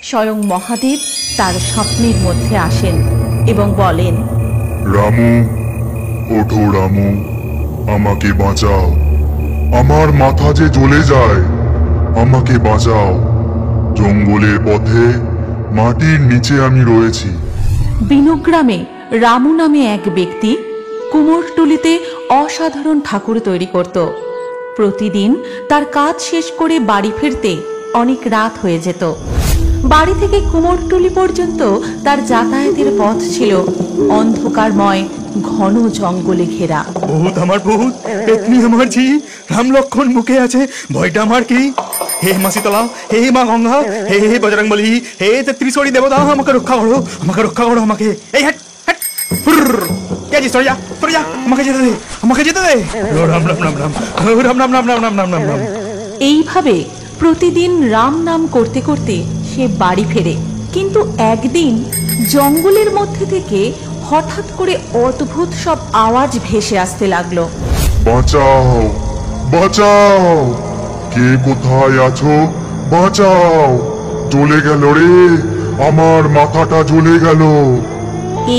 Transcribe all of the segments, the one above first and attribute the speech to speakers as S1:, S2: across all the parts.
S1: স্বয়ং মহাদেব তার স্বপ্নের মধ্যে আসেন এবং বলেন,
S2: রামু, ওঠো রামু, আমাকে বাঁচাও, আমার মাথা যে জ্বলে যায়, আমাকে বাঁচাও, জঙ্গলের পথে মাটির নিচে আমি রয়েছি।
S1: বিনুগ্রামে রামু নামে এক ব্যক্তি কুমোরটুলিতে অসাধারণ ঠাকুর তৈরি করত। প্রতিদিন তার কাজ শেষ করে বাড়ি ফিরতে অনেক রাত হয়ে যেত। বাড়ি থেকে কুমোরটুলি পর্যন্ত তার যাতায়াতের পথ ছিল অন্ধকারময় ঘন জঙ্গলে ঘেরা।
S3: ভূত আমার ভূত, পেতনি আমার ঝি, রাম লক্ষণ মুখে আছে, ভয়টা আমার কি? হে মা শীতলা, হে মা গঙ্গা, হে হে বজরংবলী, হে ত্রিশূলী দেবতা, আমাকে রক্ষা করো, আমাকে রক্ষা করো, আমাকে। এই হট হট কে আছিস? সরে যা, সরে যা, আমাকে যেতে দে, আমাকে যেতে দে। রাম রাম রাম রাম রাম রাম রাম রাম রাম রাম রাম রাম।
S1: এইভাবে প্রতিদিন রাম নাম করতে করতে সে বাড়ি ফেরে। কিন্তু একদিন জঙ্গলের মধ্যে থেকে হঠাৎ করে অদ্ভুত সব আওয়াজ ভেসে আসতে লাগলো।
S2: বাঁচাও, বাঁচাও, কে কোথায় আছো? বাঁচাও, জ্বলে গেল রে, আমার মাথাটা জ্বলে গেল।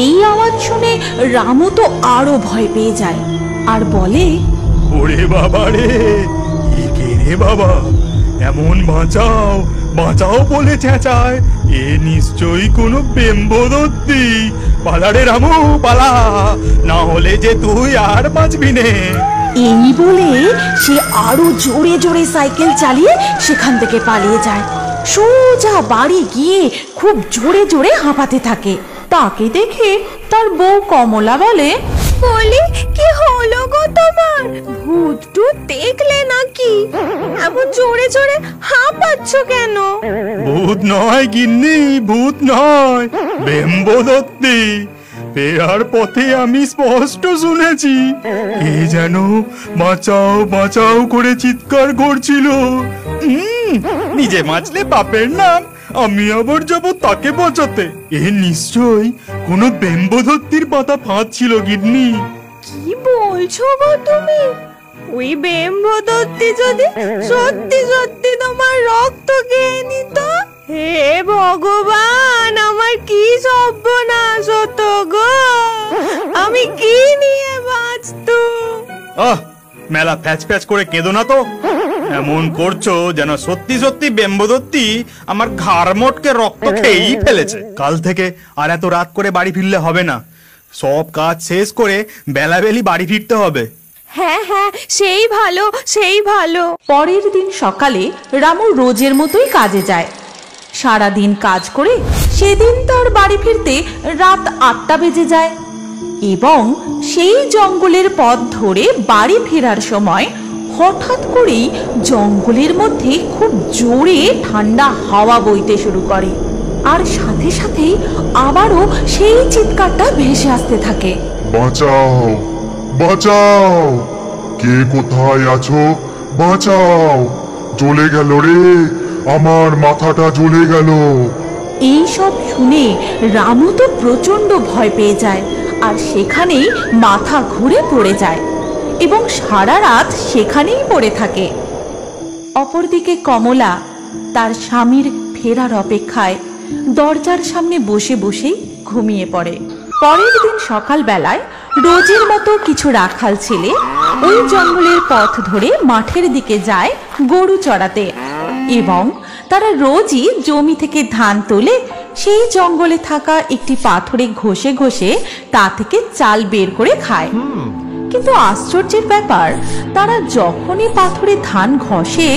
S1: এই আওয়াজ শুনে রামু তো আরো ভয় পেয়ে যায় আর বলে,
S3: ওরে বাবা রে, কে রে বাবা, এমন বাঁচাও বাঁচাও বলে চেঁচায়, এ নিশ্চয়ই কোনো বেম্বদত্তি। পালা রে রামু, পালা, না হলে যে তুই আর বাঁচবি নে।
S1: এই বলে সে আরো জোরে জোরে সাইকেল চালিয়ে সেখান থেকে পালিয়ে যায়। সোজা বাড়ি গিয়ে খুব জোরে জোরে হাঁপাতে থাকে। তাকে দেখে তার বউ কমলা বলে, কি হলো গো তোমার? ভূত টুত দেখলে নাকি? এমন জোরে জোরে হাঁপাচ্ছ কেন?
S3: ভূত নয় গিন্নি, ভূত নয়, বেম্বদত্তি। ফেরার পথে আমি স্পষ্ট শুনেছি কে যেন বাঁচাও বাঁচাও করে চিৎকার করছিল। নিজে বাঁচলে বাপের নাম, আমি আবার যাব তাকে বাঁচাতে। এ নিশ্চয়ই কোনো বেম্বদত্তির পাতা ফাঁদ ছিল গিন্নি।
S1: কি বলছো গো তুমি? ওই বেম্বদত্তি যদি সত্যি সত্যি তোমার রক্ত খেয়ে নিত? হে ভগবান, আমার কি সর্বনাশ হতো গো! আমি কি নিয়ে বাঁচতুম?
S3: মেলা প্যাচ প্যাচ করে কেঁদো না তো। এমন করছো যেন সত্যি সত্যি বেম্বদত্তি আমার ঘাড় মোটকে রক্ত খেয়েই ফেলেছে। কাল থেকে আর এত রাত করে বাড়ি ফিরলে হবে না, সব কাজ শেষ করে বেলাবেলি বাড়ি ফিরতে হবে।
S1: হ্যাঁ হ্যাঁ, সেই ভালো, সেই ভালো। পরের দিন সকালে রামু রোজের মতোই কাজে যায়। সারাদিন কাজ করে সেদিন তার বাড়ি ফিরতে রাত 8টা বেজে যায় এবং সেই জঙ্গলের পথ ধরে বাড়ি ফেরার সময় হঠাৎ করেই জঙ্গলের মধ্যে খুব জোরে ঠান্ডা হাওয়া বইতে শুরু করে আর সাথে সাথেই আবারও সেই চিৎকারটা ভেসে আসতে থাকে,
S2: বাঁচাও, বাঁচাও, কে কোথায় আছো? বাঁচাও, জ্বলে গেল রে, আমার মাথাটা জ্বলে গেল।
S1: এই সব শুনে রামু তো প্রচন্ড ভয় পেয়ে যায় আর সেখানেই মাথা ঘুরে পড়ে যায় এবং সারা রাত সেখানেই পড়ে থাকে। অপরদিকে কমলা তার স্বামীর ফেরার অপেক্ষায় দরজার সামনে বসে বসেই ঘুমিয়ে পড়ে। পরের দিন সকালবেলায় রোজের মতো কিছু রাখাল ছেলে ওই জঙ্গলের পথ ধরে মাঠের দিকে যায় গরু চড়াতে এবং তারা রোজই জমি থেকে ধান তোলে সেই জঙ্গলে থাকা একটি পাথরে ঘষে ঘষে তা থেকে চাল বের করে খায়। কিন্তু আশ্চর্যের ব্যাপার, তারা যখনই পাথরে ধান ঘষে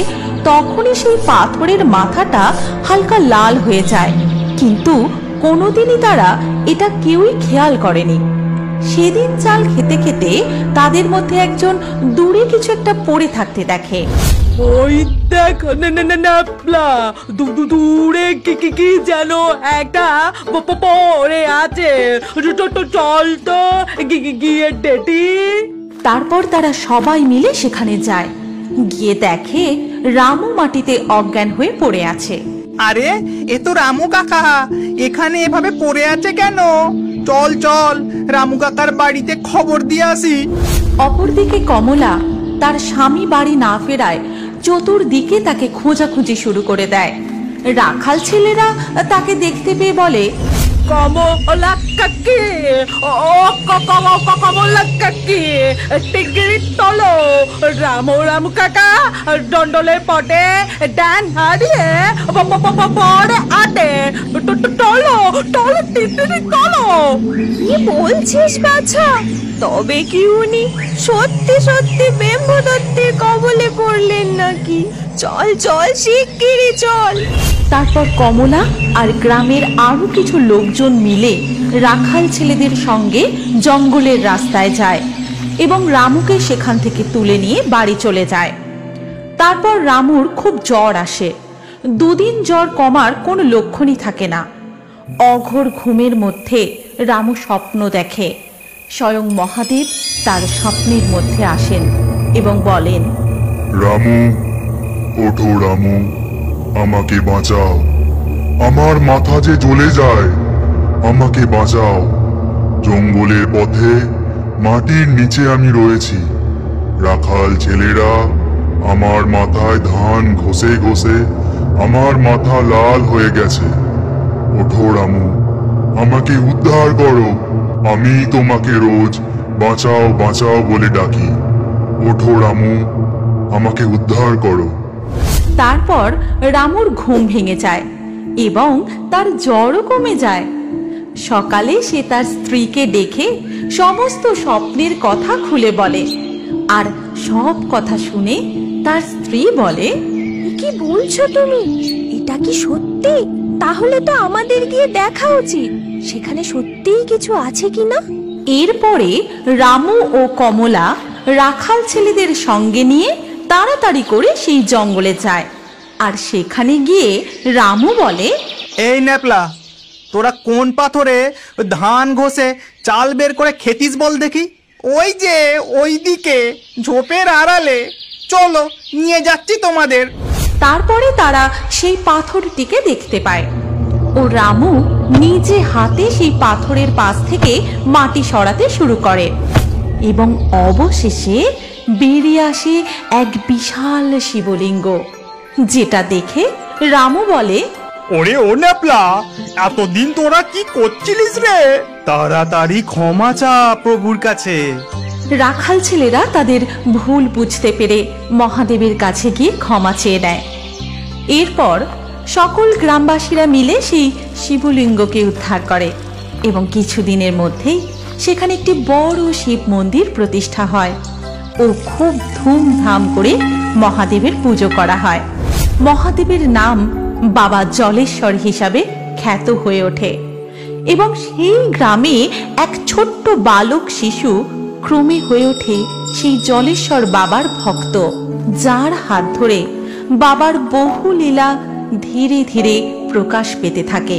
S1: তখনই সেই পাথরের মাথাটা হালকা লাল হয়ে যায়, কিন্তু কোনোদিনই তারা এটা কেউই খেয়াল করেনি। সেদিন চাল খেতে খেতে তাদের মধ্যে একজন দূরে কিছু একটা পড়ে থাকতে দেখে।
S4: ওই দেখ, দূরে কি যেন একটা পড়ে আছে, চল তো গিয়ে ডেটি।
S1: তারপর তারা সবাই মিলে সেখানে যায়, গিয়ে দেখে রামু মাটিতে অজ্ঞান হয়ে পড়ে আছে।
S5: আরে, এ তো রামু কাকা, এখানে এভাবে পড়ে আছে কেন? চল চল, রামু কাকার বাড়িতে খবর দিয়ে আসি।
S1: অপরদিকে কমলা তার স্বামী বাড়ি না ফেরায় চতুর্দিকে তাকে খোঁজাখুঁজি শুরু করে দেয় রাখাল ছেলেরা তাকে দেখতে পেয়ে বলে,
S4: কমলা কাকি, ও কমলা কাকি, টিগরি তলো, রামু কাকা দণ্ডলের পটে ডান হারিয়ে পরে আটে, টলো টিগরি তলো।
S6: কি বলছিস বাছা? তবে কি উনি সত্যি সত্যি বেম্বদত্তের কবলে পড়লেন নাকি? চল চল শিগগিরই চল।
S1: তারপর কমলা আর গ্রামের আরো কিছু লোকজন মিলে রাখাল ছেলেদের সঙ্গে জঙ্গলের রাস্তায় যায় এবং রামুকে সেখান থেকে তুলে নিয়ে বাড়ি চলে যায়। তারপর রামুর খুব জ্বর আসে। দুদিন জ্বর কমার কোনো লক্ষণই থাকে না। অঘোর ঘুমের মধ্যে রামু স্বপ্ন দেখে স্বয়ং মহাদেব তার স্বপ্নের মধ্যে আসেন এবং বলেন,
S2: রামু, ওঠো রামু, আমাকে বাঁচাও। আমার মাথা যে জ্বলে যায়, আমাকে বাঁচাও। জঙ্গলের পথে মাটির নিচে আমি রয়েছি। রাখাল ছেলেরা আমার মাথায় ধান ঘষে ঘষে আমার মাথা লাল হয়ে গেছে। ওঠো রামু, আমাকে উদ্ধার করো। আমি তোমাকে রোজ বাঁচাও বাঁচাও বলে ডাকি। ওঠো রামু, আমাকে উদ্ধার করো।
S1: তারপর রামুর ঘুম ভেঙে যায় এবং তার জ্বরও কমে যায়। সকালে সে তার স্ত্রীকে ডেকে সমস্ত স্বপ্নের কথা খুলে বলে, আর সব কথা শুনে তার স্ত্রী বলে,
S6: কি বলছো তুমি? এটা কি সত্যি? তাহলে তো আমাদের গিয়ে দেখা উচিত, সেখানে সত্যিই কিছু আছে কিনা।
S1: এরপরে রামু ও কমলা রাখাল ছেলেদের সঙ্গে নিয়ে তাড়াতাড়ি করে সেই জঙ্গলে যায়। আর সেখানে গিয়ে রামু বলে,
S5: এই ন্যাপলা, তোরা কোন পাথরে ধান ঘষে চাল বের করে খেতিস বল দেখি? ওই যে ওই দিকে ঝোপের আড়ালে, চলো নিয়ে যাচ্ছি তোমাদের।
S1: তারপরে তারা সেই পাথরটিকে দেখতে পায় ও রামু নিজে হাতে সেই পাথরের পাশ থেকে মাটি সরাতে শুরু করে এবং অবশেষে বেরিয়ে আসে এক বিশাল শিবলিঙ্গ, যেটা দেখে রামু বলে,
S3: ওরে ও ন্যাপলা, এতদিন তোরা কি করছিলিস রে?
S5: তাড়াতাড়ি ক্ষমা চা প্রভুর কাছে।
S1: রাখাল ছেলেরা তাদের ভুল বুঝতে পেরে মহাদেবের কাছে গিয়ে ক্ষমা চেয়ে নেয়। এরপর সকল গ্রামবাসীরা মিলে সেই শিবলিঙ্গকে উদ্ধার করে এবং কিছুদিনের মধ্যেই সেখানে একটি বড় শিব মন্দির প্রতিষ্ঠা হয় ও খুব ধুমধাম করে মহাদেবের পুজো করা হয়। মহাদেবের নাম বাবা জলেশ্বর হিসাবে খ্যাত হয়ে ওঠে এবং সেই গ্রামে এক ছোট্ট বালক শিশু ক্রমে হয়ে ওঠে সেই জলেশ্বর বাবার ভক্ত, যার হাত ধরে বাবার বহু লীলা ধীরে ধীরে প্রকাশ পেতে থাকে।